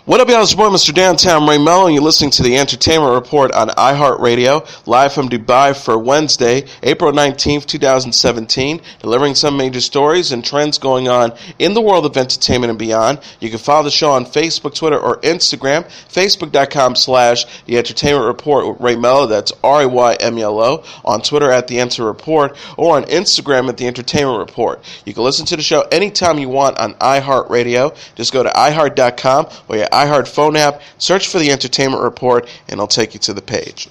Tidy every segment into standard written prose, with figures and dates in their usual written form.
What up, y'all? It's your boy, Mr. Downtown Ray Melo, and you're listening to the Entertainment Report on iHeartRadio, live from Dubai for Wednesday, April 19th, 2017, delivering some major stories and trends going on in the world of entertainment and beyond. You can follow the show on Facebook, Twitter, or Instagram, facebook.com/The Entertainment Report with Ray Melo, that's RAYMELO, on Twitter at The Enter Report, or on Instagram at The Entertainment Report. You can listen to the show anytime you want on iHeartRadio. Just go to iHeart.com or your iHeart phone app, search for The Entertainment Report, and it'll take you to the page.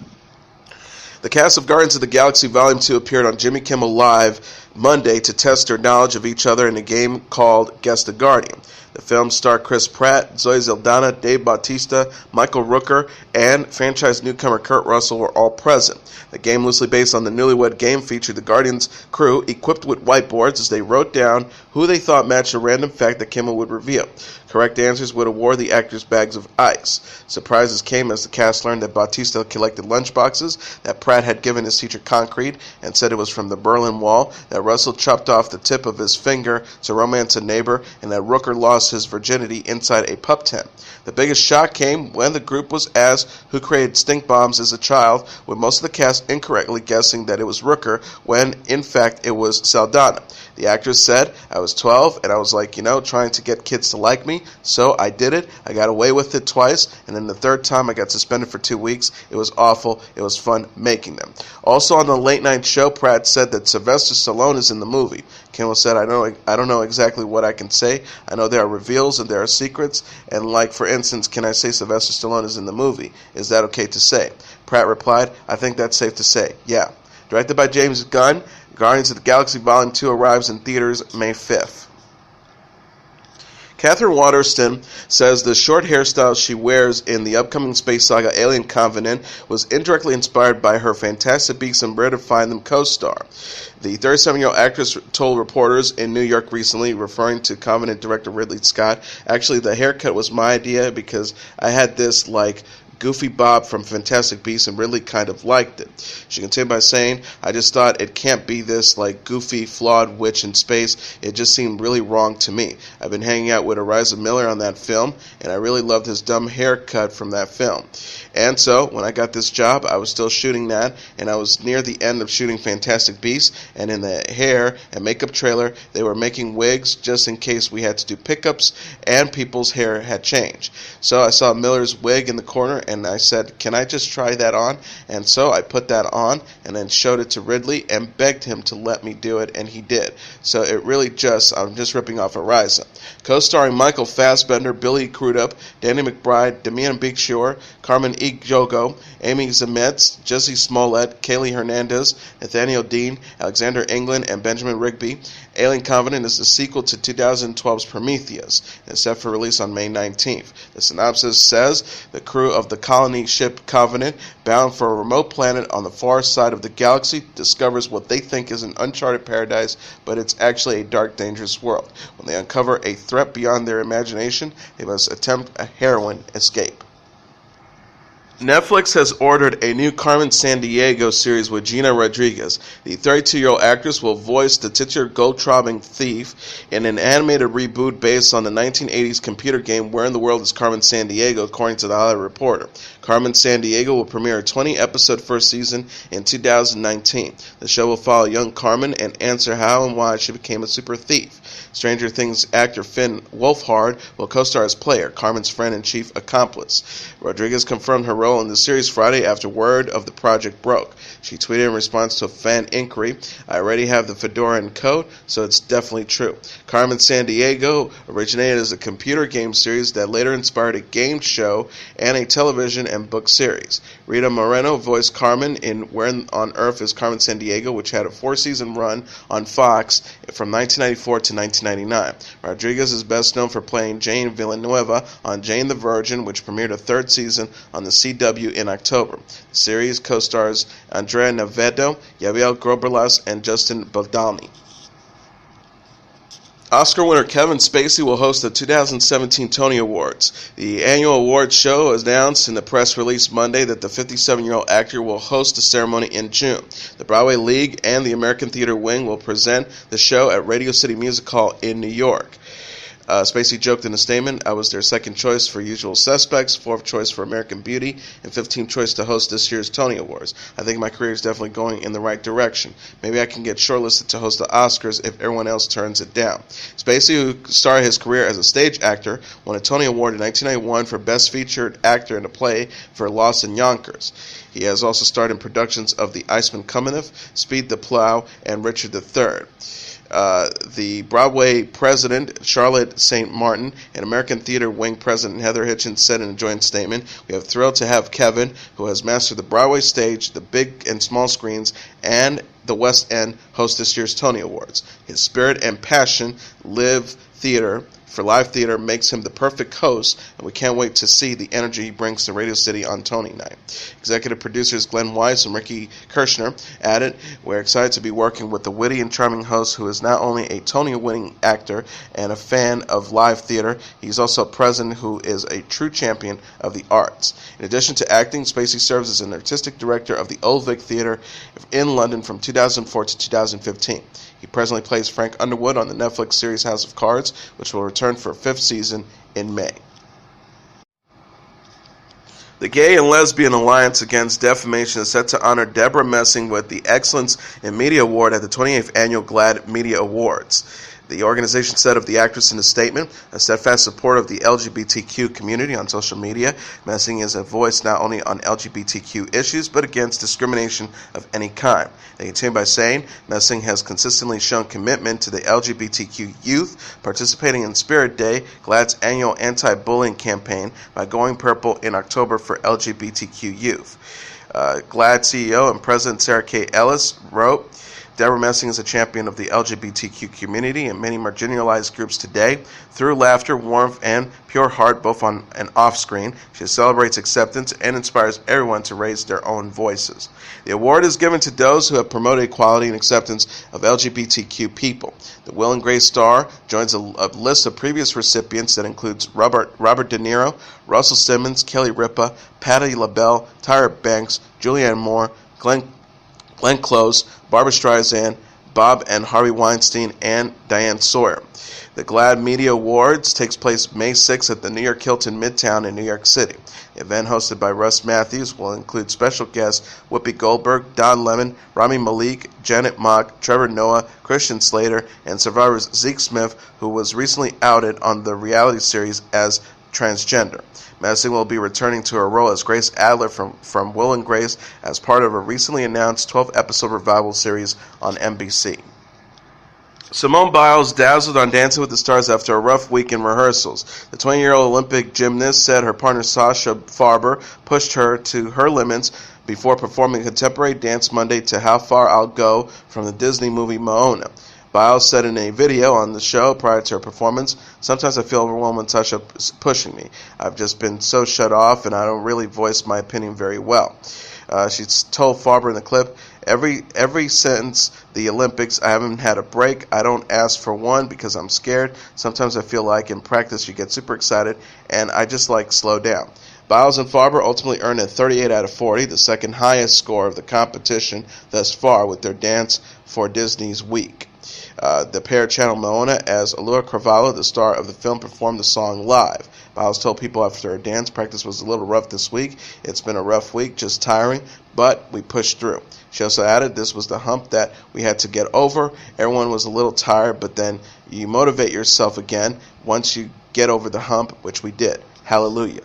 The cast of Guardians of the Galaxy Volume 2 appeared on Jimmy Kimmel Live Monday to test their knowledge of each other in a game called Guess the Guardian. The film starred Chris Pratt, Zoe Saldana, Dave Bautista, Michael Rooker, and franchise newcomer Kurt Russell were all present. The game, loosely based on the Newlywed Game, featured the Guardians crew equipped with whiteboards as they wrote down who they thought matched a random fact that Kimmel would reveal. Correct answers would award the actors bags of ice. Surprises came as the cast learned that Bautista collected lunchboxes, that Pratt had given his teacher concrete and said it was from the Berlin Wall, that Russell chopped off the tip of his finger to romance a neighbor, and that Rooker lost his virginity inside a pup tent. The biggest shock came when the group was asked who created stink bombs as a child, with most of the cast incorrectly guessing that it was Rooker when, in fact, it was Saldana. The actress said, "I was 12 and I was trying to get kids to like me, so I did it. I got away with it twice, and then the third time I got suspended for 2 weeks. It was awful. It was fun making them." Also on the late night show, Pratt said that Sylvester Stallone is in the movie. Kimmel said, I don't know exactly what I can say. I know there are reveals and there are secrets, and like, for instance, can I say Sylvester Stallone is in the movie? Is that okay to say? Pratt replied, "I think that's safe to say, yeah." Directed by James Gunn, Guardians of the Galaxy Volume 2 arrives in theaters May 5th. Katherine Waterston says the short hairstyle she wears in the upcoming space saga Alien Covenant was indirectly inspired by her Fantastic Beasts and Where to Find Them co-star. The 37-year-old actress told reporters in New York recently, referring to Covenant director Ridley Scott, "Actually, the haircut was my idea because I had this, goofy bob from Fantastic Beasts and Ridley kind of liked it." She continued by saying, "I just thought it can't be this goofy, flawed witch in space. It just seemed really wrong to me. I've been hanging out with Eliza Miller on that film, and I really loved his dumb haircut from that film. And so, when I got this job, I was still shooting that, and I was near the end of shooting Fantastic Beasts, and in the hair and makeup trailer, they were making wigs just in case we had to do pickups and people's hair had changed. So I saw Miller's wig in the corner, and I said, can I just try that on? And so I put that on and then showed it to Ridley and begged him to let me do it, and he did. So it really I'm just ripping off Eliza." Co-starring Michael Fassbender, Billy Crudup, Danny McBride, Damian Beekshore, Carmen Ejogo, Amy Zimetz, Jesse Smollett, Kaylee Hernandez, Nathaniel Dean, Alexander England, and Benjamin Rigby. Alien Covenant is the sequel to 2012's Prometheus and is set for release on May 19th. The synopsis says the crew of the colony ship Covenant, bound for a remote planet on the far side of the galaxy, discovers what they think is an uncharted paradise, but it's actually a dark, dangerous world. When they uncover a threat beyond their imagination, they must attempt a heroine escape. Netflix has ordered a new Carmen Sandiego series with Gina Rodriguez. The 32-year-old actress will voice the titular gold-robbing thief in an animated reboot based on the 1980s computer game Where in the World is Carmen Sandiego, according to The Hollywood Reporter. Carmen Sandiego will premiere a 20-episode first season in 2019. The show will follow young Carmen and answer how and why she became a super thief. Stranger Things actor Finn Wolfhard will co-star as Player, Carmen's friend and chief accomplice. Rodriguez confirmed her role in the series Friday after word of the project broke. She tweeted in response to a fan inquiry, "I already have the fedora and coat, so it's definitely true." Carmen Sandiego originated as a computer game series that later inspired a game show and a television and book series. Rita Moreno voiced Carmen in Where on Earth is Carmen Sandiego, which had a 4-season run on Fox from 1994 to 1999. Rodriguez is best known for playing Jane Villanueva on Jane the Virgin, which premiered a 3rd season on the CW in October. The series co-stars Andrea Navedo, Yaviel Groberlas, and Justin Baldoni. Oscar winner Kevin Spacey will host the 2017 Tony Awards. The annual awards show announced in the press release Monday that the 57-year-old actor will host the ceremony in June. The Broadway League and the American Theater Wing will present the show at Radio City Music Hall in New York. Spacey joked in a statement, "I was their second choice for Usual Suspects, fourth choice for American Beauty, and 15th choice to host this year's Tony Awards. I think my career is definitely going in the right direction. Maybe I can get shortlisted to host the Oscars if everyone else turns it down." Spacey, who started his career as a stage actor, won a Tony Award in 1991 for Best Featured Actor in a Play for Lost in Yonkers. He has also starred in productions of The Iceman Cometh, Speed the Plow, and Richard III. The Broadway president, Charlotte St. Martin, and American Theater Wing president Heather Hitchens said in a joint statement, "We are thrilled to have Kevin, who has mastered the Broadway stage, the big and small screens, and the West End, host this year's Tony Awards. His spirit and passion for live theater makes him the perfect host, and we can't wait to see the energy he brings to Radio City on Tony Night." Executive producers Glenn Weiss and Ricky Kirshner added, "We're excited to be working with the witty and charming host who is not only a Tony-winning actor and a fan of live theater, he's also a president who is a true champion of the arts." In addition to acting, Spacey serves as an artistic director of the Old Vic Theatre in London from 2004 to 2015. He presently plays Frank Underwood on the Netflix series House of Cards, which will return for a 5th season in May. The Gay and Lesbian Alliance Against Defamation is set to honor Debra Messing with the Excellence in Media Award at the 28th Annual GLAAD Media Awards. The organization said of the actress in a statement, "A steadfast support of the LGBTQ community on social media. Messing is a voice not only on LGBTQ issues, but against discrimination of any kind." They continue by saying, "Messing has consistently shown commitment to the LGBTQ youth, participating in Spirit Day, GLAAD's annual anti-bullying campaign, by going purple in October for LGBTQ youth." GLAAD CEO and President Sarah K. Ellis wrote, "Debra Messing is a champion of the LGBTQ community and many marginalized groups today. Through laughter, warmth, and pure heart, both on and off screen, she celebrates acceptance and inspires everyone to raise their own voices." The award is given to those who have promoted equality and acceptance of LGBTQ people. The Will and Grace star joins a list of previous recipients that includes Robert De Niro, Russell Simmons, Kelly Ripa, Patti LaBelle, Tyra Banks, Julianne Moore, Glenn Close, Barbra Streisand, Bob and Harvey Weinstein, and Diane Sawyer. The GLAAD Media Awards takes place May 6th at the New York Hilton Midtown in New York City. The event, hosted by Russ Matthews, will include special guests Whoopi Goldberg, Don Lemon, Rami Malek, Janet Mock, Trevor Noah, Christian Slater, and Survivor's Zeke Smith, who was recently outed on the reality series as transgender. Messing will be returning to her role as Grace Adler from Will and Grace as part of a recently announced 12-episode revival series on NBC. Simone Biles dazzled on Dancing with the Stars after a rough week in rehearsals. The 20-year-old Olympic gymnast said her partner Sasha Farber pushed her to her limits before performing contemporary dance Monday to How Far I'll Go from the Disney movie Moana. Biles said in a video on the show prior to her performance, "Sometimes I feel overwhelmed when Sasha is pushing me. I've just been so shut off and I don't really voice my opinion very well." She told Farber in the clip, Every since the Olympics, I haven't had a break. I don't ask for one because I'm scared. Sometimes I feel like in practice you get super excited and I just slow down." Biles and Farber ultimately earned a 38 out of 40, the second highest score of the competition thus far with their Dance for Disney's Week. The pair channeled Moana as Alua Cravalho, the star of the film, performed the song live. Biles told people after her dance practice was a little rough this week. "It's been a rough week, just tiring, but we pushed through." She also added, "This was the hump that we had to get over. Everyone was a little tired, but then you motivate yourself again once you get over the hump, which we did. Hallelujah."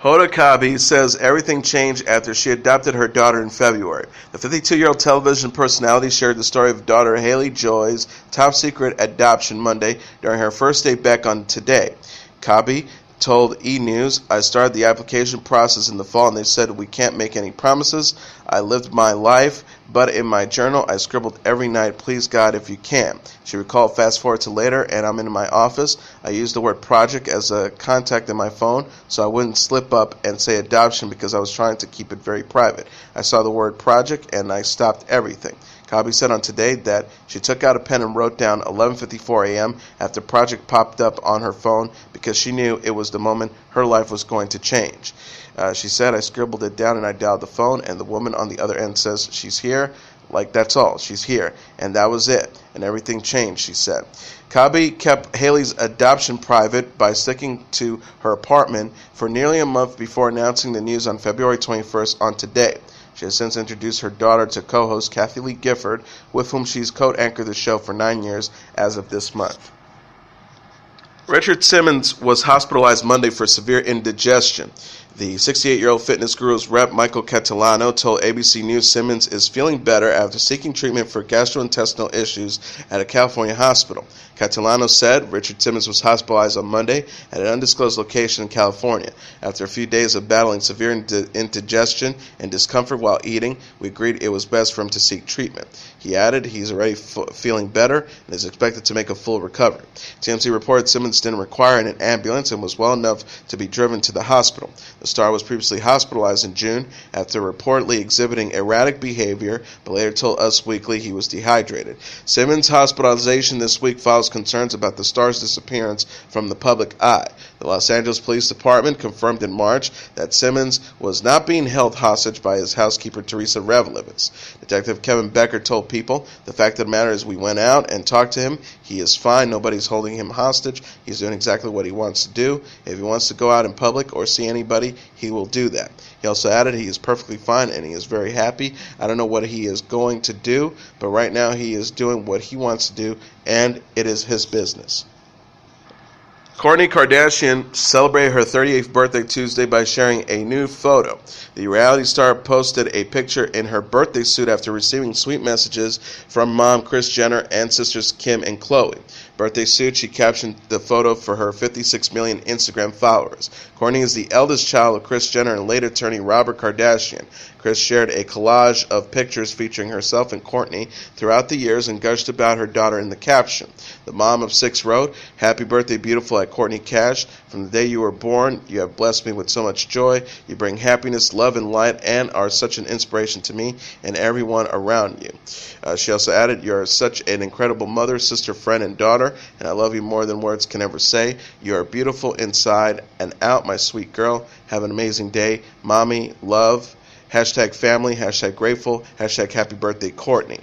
Hoda Kotb says everything changed after she adopted her daughter in February. The 52-year-old television personality shared the story of daughter Haley Joy's top-secret adoption Monday during her first day back on Today. Kotb told E! News, "I started the application process in the fall and they said we can't make any promises. I lived my life, but in my journal I scribbled every night, please God if you can." She recalled, "Fast forward to later and I'm in my office. I used the word project as a contact in my phone so I wouldn't slip up and say adoption because I was trying to keep it very private. I saw the word project and I stopped everything." Kotb said on Today that she took out a pen and wrote down 11:54 a.m. after project popped up on her phone because she knew it was the moment her life was going to change. She said, "I scribbled it down and I dialed the phone and the woman on the other end says she's here. Like, that's all. She's here. And that was it. And everything changed, she said. Kotb kept Hailey's adoption private by sticking to her apartment for nearly a month before announcing the news on February 21st on Today. She has since introduced her daughter to co-host Kathy Lee Gifford, with whom she's co-anchored the show for 9 years as of this month. Richard Simmons was hospitalized Monday for severe indigestion. The 68-year-old fitness guru's rep, Michael Catalano, told ABC News Simmons is feeling better after seeking treatment for gastrointestinal issues at a California hospital. Catalano said Richard Simmons was hospitalized on Monday at an undisclosed location in California. After a few days of battling severe indigestion and discomfort while eating, we agreed it was best for him to seek treatment. He added he's already feeling better and is expected to make a full recovery. TMZ reported Simmons didn't require an ambulance and was well enough to be driven to the hospital. The star was previously hospitalized in June after reportedly exhibiting erratic behavior, but later told Us Weekly he was dehydrated. Simmons' hospitalization this week follows concerns about the star's disappearance from the public eye. The Los Angeles Police Department confirmed in March that Simmons was not being held hostage by his housekeeper Teresa Revlevitz. Detective Kevin Becker told People, the fact of the matter is we went out and talked to him. He is fine. Nobody's holding him hostage. He's doing exactly what he wants to do. If he wants to go out in public or see anybody, he will do that. He also added he is perfectly fine and he is very happy. I don't know what he is going to do, but right now he is doing what he wants to do, and it is his business. Kourtney Kardashian celebrated her 38th birthday Tuesday by sharing a new photo. The reality star posted a picture in her birthday suit after receiving sweet messages from mom Kris Jenner and sisters Kim and Khloe. Birthday suit, she captioned the photo for her 56 million Instagram followers. Kourtney is the eldest child of Kris Jenner and late attorney Robert Kardashian. Kris shared a collage of pictures featuring herself and Kourtney throughout the years and gushed about her daughter in the caption. The mom of 6 wrote, "Happy birthday, beautiful at Kourtney Cash. From the day you were born, you have blessed me with so much joy. You bring happiness, love, and light and are such an inspiration to me and everyone around you." She also added, "You are such an incredible mother, sister, friend, and daughter, and I love you more than words can ever say. You are beautiful inside and out, my sweet girl. Have an amazing day. Mommy, love. Hashtag family, hashtag grateful, hashtag happy birthday, Kourtney."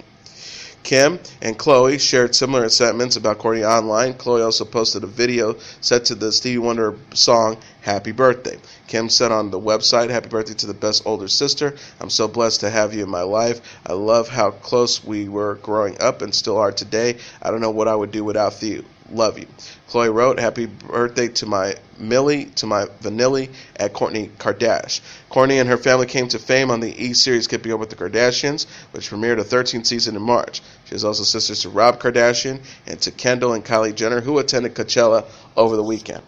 Kim and Khloe shared similar sentiments about Kourtney online. Khloe also posted a video set to the Stevie Wonder song, Happy Birthday. Kim said on the website, "Happy birthday to the best older sister. I'm so blessed to have you in my life. I love how close we were growing up and still are today. I don't know what I would do without you. Love you." Khloe wrote, "Happy birthday to my Millie, to my Vanilli at Kourtney Kardashian." Kourtney and her family came to fame on the E! Series Keeping Up with the Kardashians, which premiered a 13th season in March. She is also sisters to Rob Kardashian and to Kendall and Kylie Jenner, who attended Coachella over the weekend.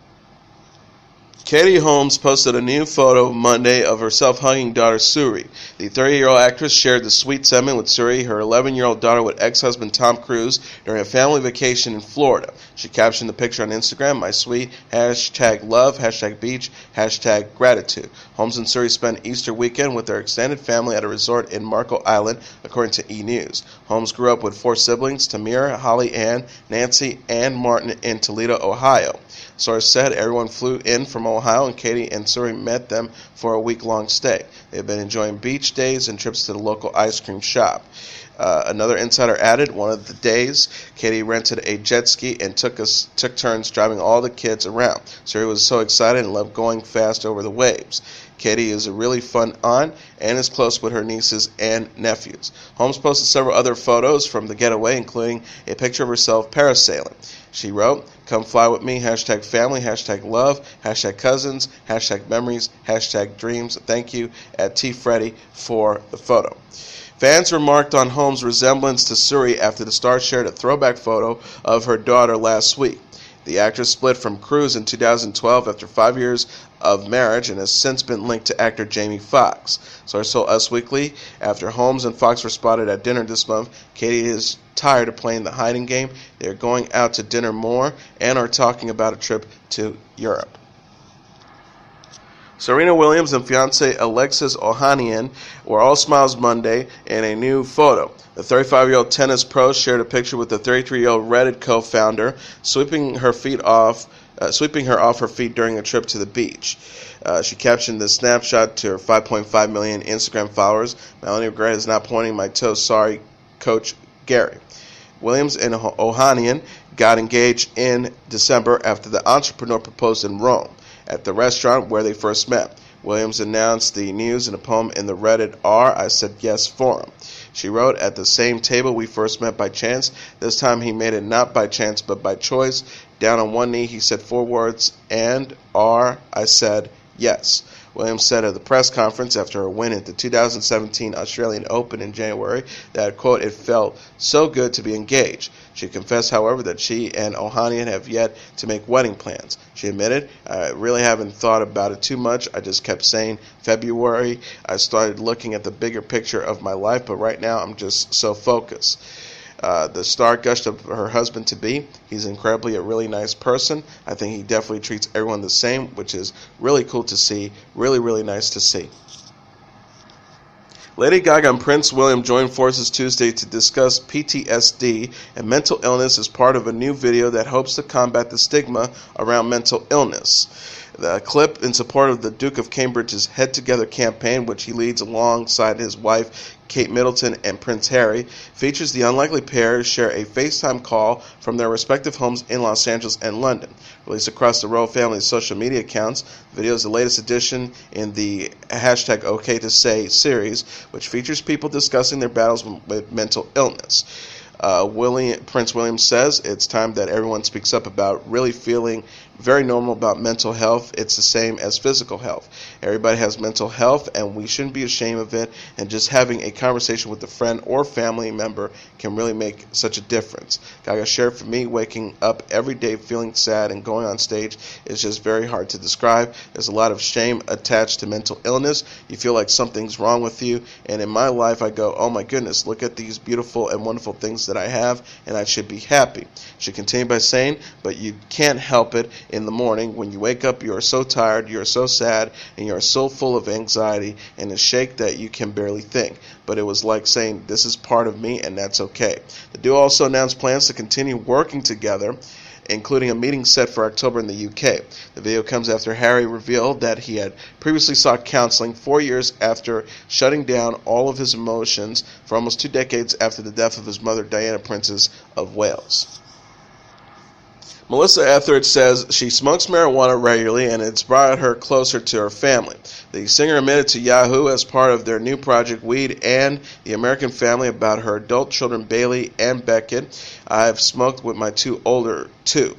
Katie Holmes posted a new photo Monday of herself hugging daughter Suri. The 30-year-old actress shared the sweet sentiment with Suri, her 11-year-old daughter, with ex-husband Tom Cruise during a family vacation in Florida. She captioned the picture on Instagram, "My sweet, hashtag love, hashtag beach, hashtag gratitude." Holmes and Suri spent Easter weekend with their extended family at a resort in Marco Island, according to E! News. Holmes grew up with 4 siblings, Tamira, Holly Ann, Nancy, and Martin, in Toledo, Ohio. Source said everyone flew in from Ohio, and Katie and Suri met them for a week-long stay. They have been enjoying beach days and trips to the local ice cream shop. Another insider added, one of the days, Katie rented a jet ski and took turns driving all the kids around. Suri was so excited and loved going fast over the waves. Katie is a really fun aunt and is close with her nieces and nephews. Holmes posted several other photos from the getaway, including a picture of herself parasailing. She wrote, "Come fly with me, hashtag family, hashtag love, hashtag cousins, hashtag memories, hashtag dreams. Thank you at T. Freddy for the photo." Fans remarked on Holmes' resemblance to Suri after the star shared a throwback photo of her daughter last week. The actress split from Cruise in 2012 after 5 years of marriage and has since been linked to actor Jamie Foxx. Source told Us Weekly, after Holmes and Fox were spotted at dinner this month, Katie is tired of playing the hiding game. They are going out to dinner more and are talking about a trip to Europe. Serena Williams and fiance Alexis Ohanian were all smiles Monday in a new photo. The 35-year-old tennis pro shared a picture with the 33-year-old Reddit co-founder, sweeping her off her feet during a trip to the beach. She captioned the snapshot to her 5.5 million Instagram followers. "My only regret is not pointing my toes. Sorry, coach Gary. Williams and Ohanian got engaged in December after the entrepreneur proposed in Rome at the restaurant where they first met. Williams announced the news in a poem in the Reddit I Said Yes forum. She wrote, "At the same table we first met by chance. This time he made it not by chance but by choice. Down on one knee he said 4 words, and I said yes." Williams said at the press conference after her win at the 2017 Australian Open in January that, quote, "It felt so good to be engaged." She confessed, however, that she and Ohanian have yet to make wedding plans. She admitted, "I really haven't thought about it too much. I just kept saying February. I started looking at the bigger picture of my life, but right now I'm just so focused." The star gushed of her husband-to-be. "He's incredibly a really nice person. I think he definitely treats everyone the same, which is really cool to see. Really, really nice to see." Lady Gaga and Prince William joined forces Tuesday to discuss PTSD and mental illness as part of a new video that hopes to combat the stigma around mental illness. The clip in support of the Duke of Cambridge's Head Together campaign, which he leads alongside his wife Kate Middleton and Prince Harry, features the unlikely pair share a FaceTime call from their respective homes in Los Angeles and London. Released across the royal family's social media accounts, the video is the latest addition in the #OkToSay series, which features people discussing their battles with mental illness. Prince William says it's time that everyone speaks up about really feeling very normal about mental health. It's the same as physical health. Everybody has mental health, and we shouldn't be ashamed of it, and just having a conversation with a friend or family member can really make such a difference. Gaga shared, "For me, waking up every day feeling sad and going on stage is just very hard to describe. There's a lot of shame attached to mental illness. You feel like something's wrong with you, and in my life I go, oh my goodness, look at these beautiful and wonderful things that I have, and I should be happy." She continued by saying, "But you can't help it. In the morning, when you wake up, you are so tired, you are so sad, and you are so full of anxiety and a shake that you can barely think. But it was like saying, this is part of me, and that's okay." The duo also announced plans to continue working together, including a meeting set for October in the UK. The video comes after Harry revealed that he had previously sought counseling 4 years after shutting down all of his emotions for almost 2 decades after the death of his mother, Diana, Princess of Wales. Melissa Etheridge says she smokes marijuana regularly and it's brought her closer to her family. The singer admitted to Yahoo as part of their new project Weed and the American Family about her adult children Bailey and Beckett. "I've smoked with my 2 older too."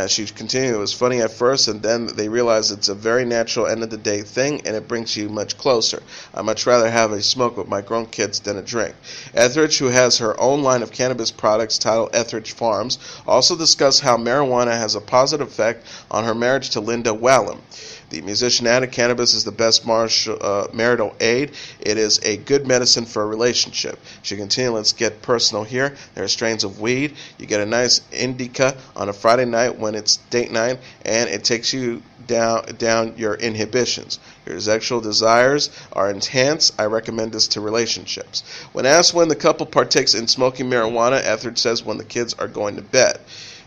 She continued, "It was funny at first, and then they realized it's a very natural end-of-the-day thing, and it brings you much closer. I'd much rather have a smoke with my grown kids than a drink." Etheridge, who has her own line of cannabis products titled Etheridge Farms, also discussed how marijuana has a positive effect on her marriage to Linda Wallem. The musician added, "Cannabis is the best marital aid. It is a good medicine for a relationship." She continued, "Let's get personal here. There are strains of weed. You get a nice indica on a Friday night when it's date night, and it takes you down your inhibitions. Your sexual desires are intense. I recommend this to relationships." When asked when the couple partakes in smoking marijuana, Etheridge says when the kids are going to bed.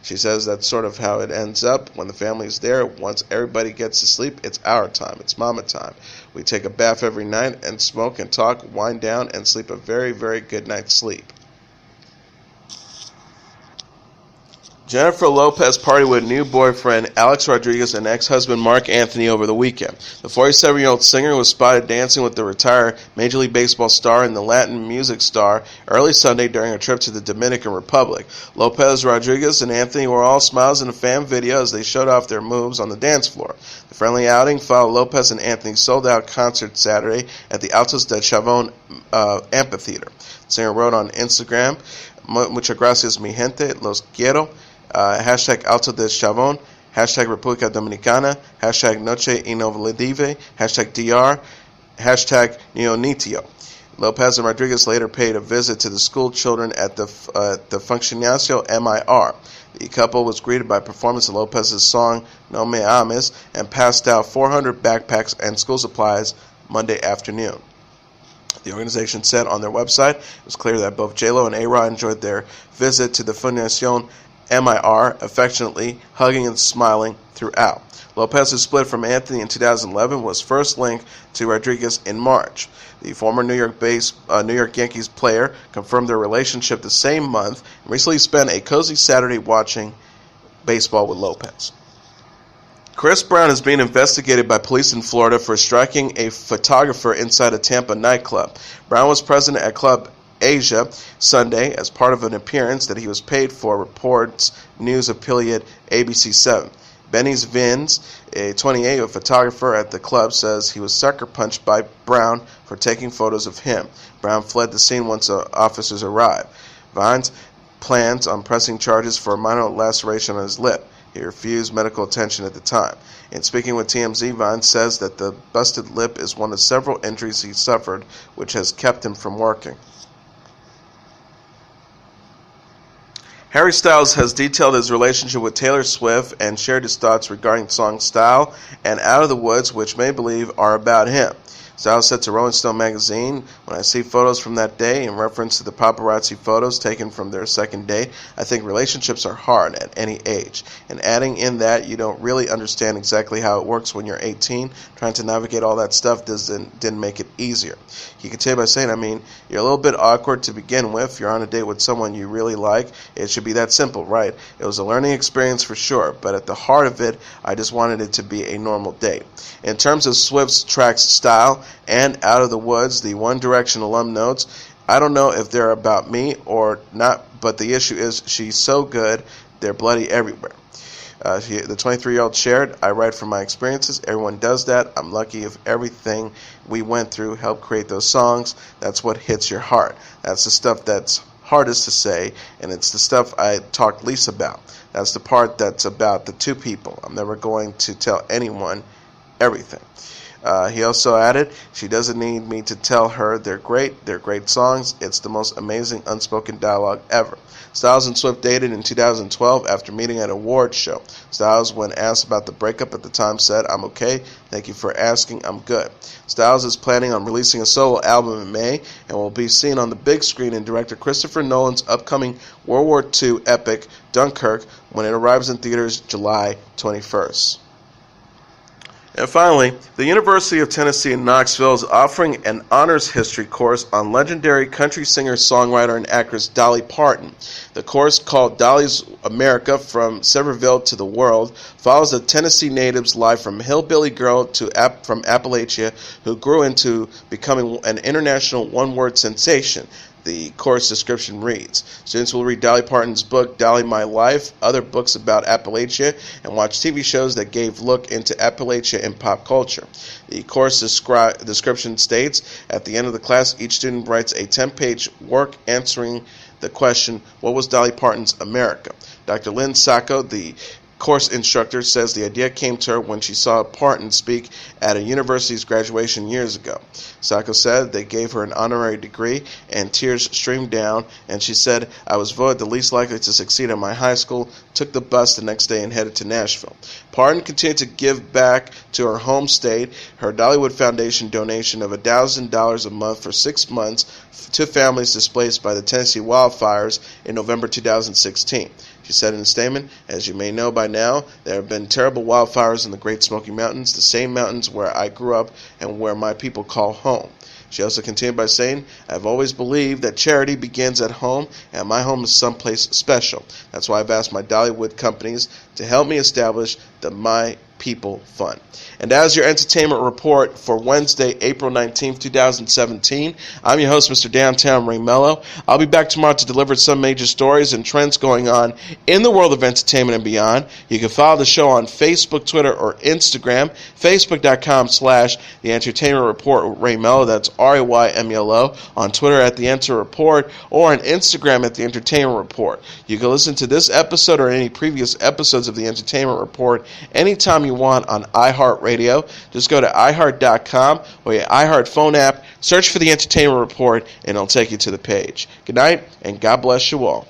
She says that's sort of how it ends up when the family is there. Once everybody gets to sleep, it's our time. It's mama time. We take a bath every night and smoke and talk, wind down, and sleep a very, very good night's sleep. Jennifer Lopez partied with new boyfriend Alexis Rodriguez and ex-husband Marc Anthony over the weekend. The 47-year-old singer was spotted dancing with the retired Major League Baseball star and the Latin music star early Sunday during a trip to the Dominican Republic. Lopez, Rodriguez, and Anthony were all smiles in a fan video as they showed off their moves on the dance floor. The friendly outing followed Lopez and Anthony's sold-out concert Saturday at the Altos del Chavon amphitheater. The singer wrote on Instagram, "Muchas gracias mi gente, los quiero." Hashtag Alto del Chavon, hashtag República Dominicana, hashtag Noche Inolvidable, hashtag DR, hashtag Neonitio. Lopez and Rodriguez later paid a visit to the school children at the Funcionacio MIR. The couple was greeted by performance of Lopez's song No Me Ames and passed out 400 backpacks and school supplies Monday afternoon. The organization said on their website it was clear that both J-Lo and A-Rod enjoyed their visit to the Fundación MIR, affectionately hugging and smiling throughout. Lopez's split from Anthony in 2011 was first linked to Rodriguez in March. The former New York Yankees player confirmed their relationship the same month and recently spent a cozy Saturday watching baseball with Lopez. Chris Brown is being investigated by police in Florida for striking a photographer inside a Tampa nightclub. Brown was present at Club Asia Sunday as part of an appearance that he was paid for, reports news affiliate ABC7. Benny Vins, a 28, photographer at the club, says he was sucker punched by Brown for taking photos of him. Brown fled the scene once officers arrived. Vines plans on pressing charges for a minor laceration on his lip. He refused medical attention at the time. In speaking with TMZ, Vines says that the busted lip is one of several injuries he suffered, which has kept him from working. Harry Styles has detailed his relationship with Taylor Swift and shared his thoughts regarding the song Style and Out of the Woods, which many believe are about him. Styles said to Rolling Stone magazine, "When I see photos from that day," in reference to the paparazzi photos taken from their second date, "I think relationships are hard at any age. And adding in that you don't really understand exactly how it works when you're 18, trying to navigate all that stuff didn't make it easier." He continued by saying, "You're a little bit awkward to begin with. You're on a date with someone you really like. It should be that simple, right? It was a learning experience for sure, but at the heart of it, I just wanted it to be a normal date." In terms of Swift's tracks Style and Out of the Woods, the One Direction alum notes, "I don't know if they're about me or not, but the issue is she's so good, they're bloody everywhere." The 23-year-old shared, "I write from my experiences. Everyone does that. I'm lucky if everything we went through helped create those songs. That's what hits your heart. That's the stuff that's hardest to say, and it's the stuff I talk least about. That's the part that's about the two people. I'm never going to tell anyone everything." He also added, "She doesn't need me to tell her they're great songs. It's the most amazing unspoken dialogue ever." Styles and Swift dated in 2012 after meeting at an awards show. Styles, when asked about the breakup at the time, said, "I'm okay. Thank you for asking. I'm good." Styles is planning on releasing a solo album in May and will be seen on the big screen in director Christopher Nolan's upcoming World War II epic, Dunkirk, when it arrives in theaters July 21st. And finally, the University of Tennessee in Knoxville is offering an honors history course on legendary country singer, songwriter, and actress Dolly Parton. The course, called Dolly's America from Sevierville to the World, follows a Tennessee native's life from hillbilly girl from Appalachia who grew into becoming an international one-word sensation. The course description reads, "Students will read Dolly Parton's book, Dolly My Life, other books about Appalachia, and watch TV shows that gave look into Appalachia and pop culture." The course description states, "At the end of the class, each student writes a 10-page work answering the question, what was Dolly Parton's America?" Dr. Lynn Sacco, the course instructor, says the idea came to her when she saw Parton speak at a university's graduation years ago. Sacco said they gave her an honorary degree and tears streamed down, and she said, "I was voted the least likely to succeed at my high school, took the bus the next day and headed to Nashville." Parton continued to give back to her home state. Her Dollywood Foundation donation of $1,000 a month for 6 months to families displaced by the Tennessee wildfires in November 2016. She said in a statement, "As you may know by now, there have been terrible wildfires in the Great Smoky Mountains, the same mountains where I grew up and where my people call home." She also continued by saying, "I've always believed that charity begins at home, and my home is someplace special. That's why I've asked my Dollywood companies to help me establish the My People Fund." And as your entertainment report for Wednesday, April 19th, 2017, I'm your host, Mr. Downtown Ray Melo. I'll be back tomorrow to deliver some major stories and trends going on in the world of entertainment and beyond. You can follow the show on Facebook, Twitter, or Instagram, facebook.com/The Entertainment Report with Ray Melo. That's RAYMELO. On Twitter at The Enter Report, or on Instagram at The Entertainment Report. You can listen to this episode or any previous episodes of The Entertainment Report anytime you want on iHeartRadio. Just go to iHeart.com or your iHeart phone app, search for The Entertainment Report, and it'll take you to the page. Good night, and God bless you all.